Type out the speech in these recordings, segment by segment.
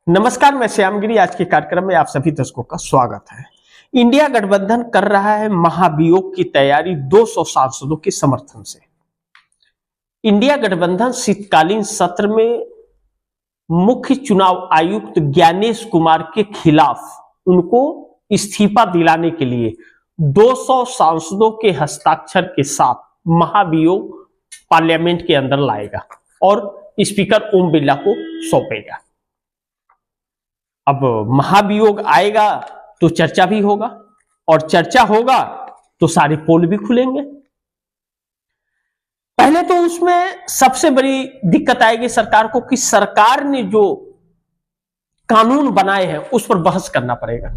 नमस्कार, मैं श्यामगिरी। आज के कार्यक्रम में आप सभी दर्शकों का स्वागत है। इंडिया गठबंधन कर रहा है महाभियोग की तैयारी 200 सांसदों के समर्थन से। इंडिया गठबंधन शीतकालीन सत्र में मुख्य चुनाव आयुक्त ज्ञानेश कुमार के खिलाफ उनको इस्तीफा दिलाने के लिए 200 सांसदों के हस्ताक्षर के साथ महाभियोग पार्लियामेंट के अंदर लाएगा और स्पीकर ओम बिरला को सौंपेगा। अब महाभियोग आएगा तो चर्चा भी होगा और चर्चा होगा तो सारे पोल भी खुलेंगे। पहले तो उसमें सबसे बड़ी दिक्कत आएगी सरकार को कि सरकार ने जो कानून बनाए हैं उस पर बहस करना पड़ेगा।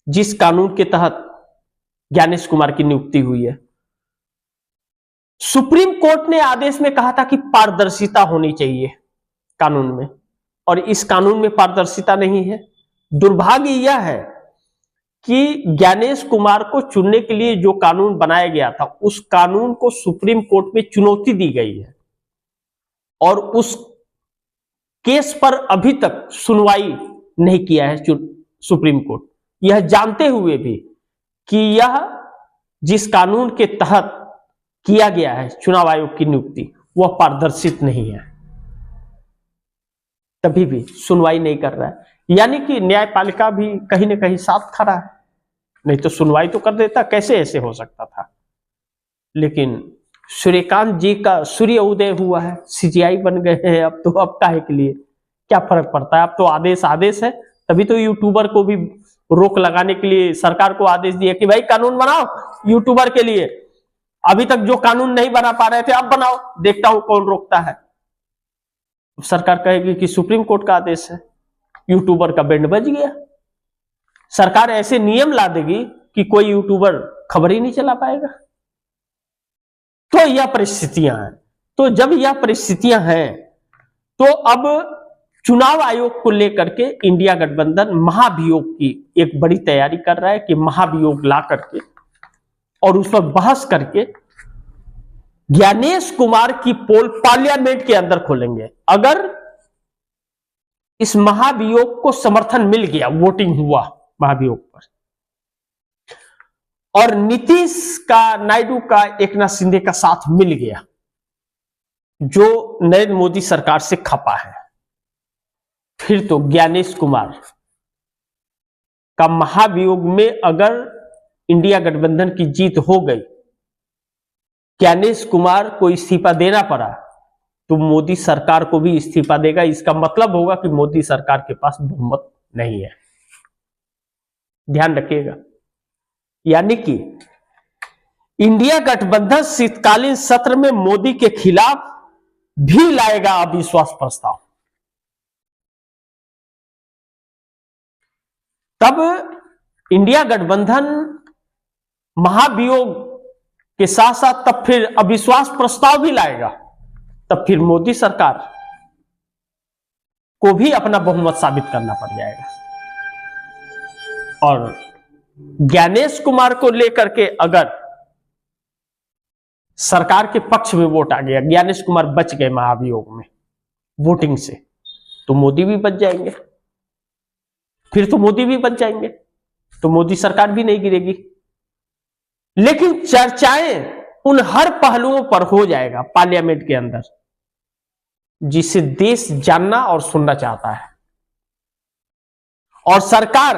जिस कानून के तहत ज्ञानेश कुमार की नियुक्ति हुई है, सुप्रीम कोर्ट ने आदेश में कहा था कि पारदर्शिता होनी चाहिए कानून में, और इस कानून में पारदर्शिता नहीं है। दुर्भाग्य यह है कि ज्ञानेश कुमार को चुनने के लिए जो कानून बनाया गया था उस कानून को सुप्रीम कोर्ट में चुनौती दी गई है और उस केस पर अभी तक सुनवाई नहीं किया है सुप्रीम कोर्ट, यह जानते हुए भी कि यह जिस कानून के तहत किया गया है चुनाव आयोग की नियुक्ति वह पारदर्शित नहीं है, तभी भी सुनवाई नहीं कर रहा है। यानी कि न्यायपालिका भी कहीं ना कहीं साथ खड़ा है, नहीं तो सुनवाई तो कर देता। कैसे ऐसे हो सकता था? लेकिन सूर्यकांत जी का सूर्य उदय हुआ है, सीजीआई बन गए हैं अब तो। अब काहे के लिए क्या फर्क पड़ता है? अब तो आदेश है। तभी तो यूट्यूबर को भी रोक लगाने के लिए सरकार को आदेश दिया कि भाई कानून बनाओ यूट्यूबर के लिए। अभी तक जो कानून नहीं बना पा रहे थे अब बनाओ, देखता हूं कौन रोकता है। सरकार कहेगी कि सुप्रीम कोर्ट का आदेश है, यूट्यूबर का बैंड बज गया। सरकार ऐसे नियम ला देगी कि कोई यूट्यूबर खबर ही नहीं चला पाएगा। तो यह परिस्थितियां हैं। तो जब यह परिस्थितियां हैं तो अब चुनाव आयोग को लेकर के इंडिया गठबंधन महाभियोग की एक बड़ी तैयारी कर रहा है कि महाभियोग ला करके और उस पर बहस करके ज्ञानेश कुमार की पोल पार्लियामेंट के अंदर खोलेंगे। अगर इस महाभियोग को समर्थन मिल गया, वोटिंग हुआ महाभियोग पर, और नीतीश का, नायडू का, एकनाथ शिंदे का साथ मिल गया जो नरेंद्र मोदी सरकार से खपा है, फिर तो ज्ञानेश कुमार का महाभियोग में अगर इंडिया गठबंधन की जीत हो गई, ज्ञानेश कुमार को इस्तीफा देना पड़ा, तो मोदी सरकार को भी इस्तीफा देगा। इसका मतलब होगा कि मोदी सरकार के पास बहुमत नहीं है। ध्यान रखिएगा। यानी कि इंडिया गठबंधन शीतकालीन सत्र में मोदी के खिलाफ भी लाएगा अविश्वास प्रस्ताव। तब इंडिया गठबंधन महाभियोग के साथ साथ तब फिर अविश्वास प्रस्ताव भी लाएगा। तब फिर मोदी सरकार को भी अपना बहुमत साबित करना पड़ जाएगा। और ज्ञानेश कुमार को लेकर के अगर सरकार के पक्ष में वोट आ गया, ज्ञानेश कुमार बच गए महाभियोग में वोटिंग से, तो मोदी भी बच जाएंगे। फिर तो मोदी भी बच जाएंगे, तो मोदी सरकार भी नहीं गिरेगी। लेकिन चर्चाएं उन हर पहलुओं पर हो जाएगा पार्लियामेंट के अंदर जिसे देश जानना और सुनना चाहता है, और सरकार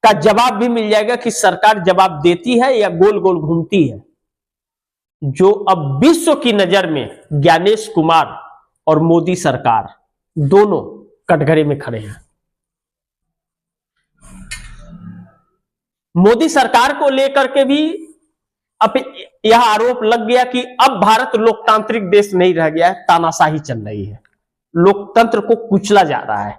का जवाब भी मिल जाएगा कि सरकार जवाब देती है या गोल गोल घूमती है। जो अब विश्व की नजर में ज्ञानेश कुमार और मोदी सरकार दोनों कटघरे में खड़े हैं। मोदी सरकार को लेकर के भी अब यह आरोप लग गया कि अब भारत लोकतांत्रिक देश नहीं रह गया है, तानाशाही चल रही है, लोकतंत्र को कुचला जा रहा है।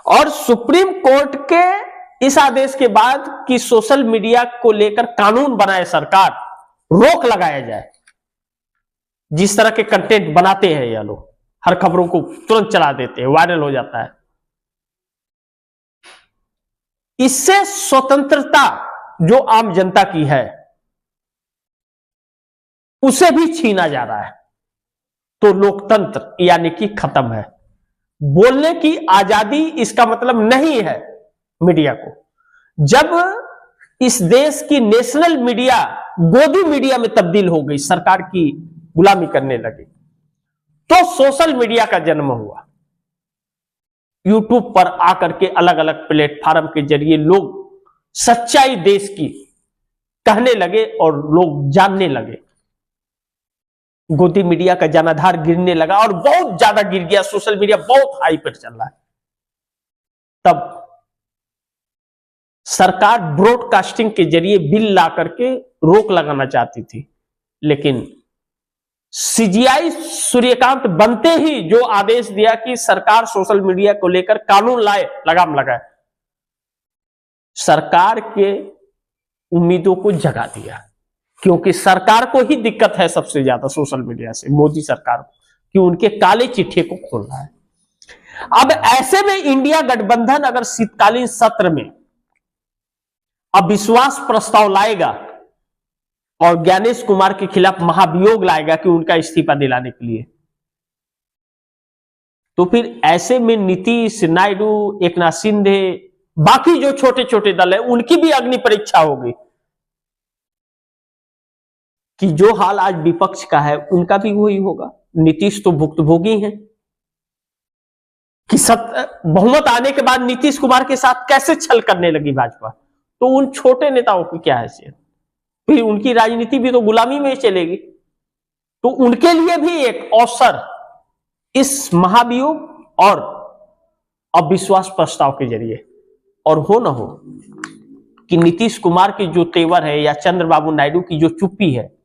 और सुप्रीम कोर्ट के इस आदेश के बाद कि सोशल मीडिया को लेकर कानून बनाए सरकार, रोक लगाया जाए। जिस तरह के कंटेंट बनाते हैं यह लोग, हर खबरों को तुरंत चला देते हैं, वायरल हो जाता है। इससे स्वतंत्रता जो आम जनता की है उसे भी छीना जा रहा है। तो लोकतंत्र यानी कि खत्म है। बोलने की आजादी इसका मतलब नहीं है मीडिया को। जब इस देश की नेशनल मीडिया गोदी मीडिया में तब्दील हो गई, सरकार की गुलामी करने लगी, तो सोशल मीडिया का जन्म हुआ। यूट्यूब पर आकर के अलग अलग प्लेटफॉर्म के जरिए लोग सच्चाई देश की कहने लगे और लोग जानने लगे। गोदी मीडिया का जनाधार गिरने लगा और बहुत ज्यादा गिर गया, सोशल मीडिया बहुत हाई पर चल रहा है। तब सरकार ब्रॉडकास्टिंग के जरिए बिल ला करके रोक लगाना चाहती थी, लेकिन सीजीआई सूर्यकांत बनते ही जो आदेश दिया कि सरकार सोशल मीडिया को लेकर कानून लाए, लगाम लगाए, सरकार के उम्मीदों को जगा दिया। क्योंकि सरकार को ही दिक्कत है सबसे ज्यादा सोशल मीडिया से, मोदी सरकार को, कि उनके काले चिट्ठे को खोलना है। अब ऐसे में इंडिया गठबंधन अगर शीतकालीन सत्र में अविश्वास प्रस्ताव लाएगा और ज्ञानेश कुमार के खिलाफ महाभियोग लाएगा कि उनका इस्तीफा दिलाने के लिए, तो फिर ऐसे में नीतीश, नायडू, एकनाथ शिंदे, बाकी जो छोटे छोटे दल है, उनकी भी अग्नि परीक्षा होगी कि जो हाल आज विपक्ष का है उनका भी वही होगा। नीतीश तो भुक्तभोगी हैं कि बहुमत आने के बाद नीतीश कुमार के साथ कैसे छल करने लगी भाजपा, तो उन छोटे नेताओं की क्या हैसियत, फिर उनकी राजनीति भी तो गुलामी में चलेगी। तो उनके लिए भी एक अवसर इस महाभियोग और अविश्वास प्रस्ताव के जरिए, और हो ना हो कि नीतीश कुमार की जो तेवर है या चंद्रबाबू नायडू की जो चुप्पी है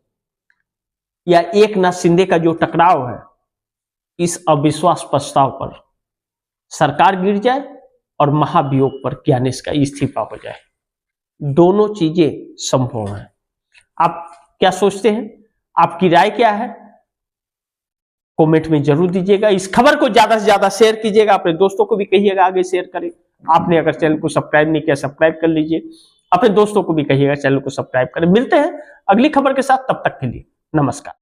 या एकनाथ शिंदे का जो टकराव है, इस अविश्वास प्रस्ताव पर सरकार गिर जाए और महाभियोग पर ज्ञानेश का इस्तीफा हो जाए। दोनों चीजें संभव हैं। आप क्या सोचते हैं? आपकी राय क्या है? कमेंट में जरूर दीजिएगा। इस खबर को ज्यादा से ज्यादा शेयर कीजिएगा, अपने दोस्तों को भी कहिएगा आगे शेयर करें। आपने अगर चैनल को सब्सक्राइब नहीं किया, सब्सक्राइब कर लीजिए। अपने दोस्तों को भी कहिएगा चैनल को सब्सक्राइब करें। मिलते हैं अगली खबर के साथ, तब तक के लिए नमस्कार।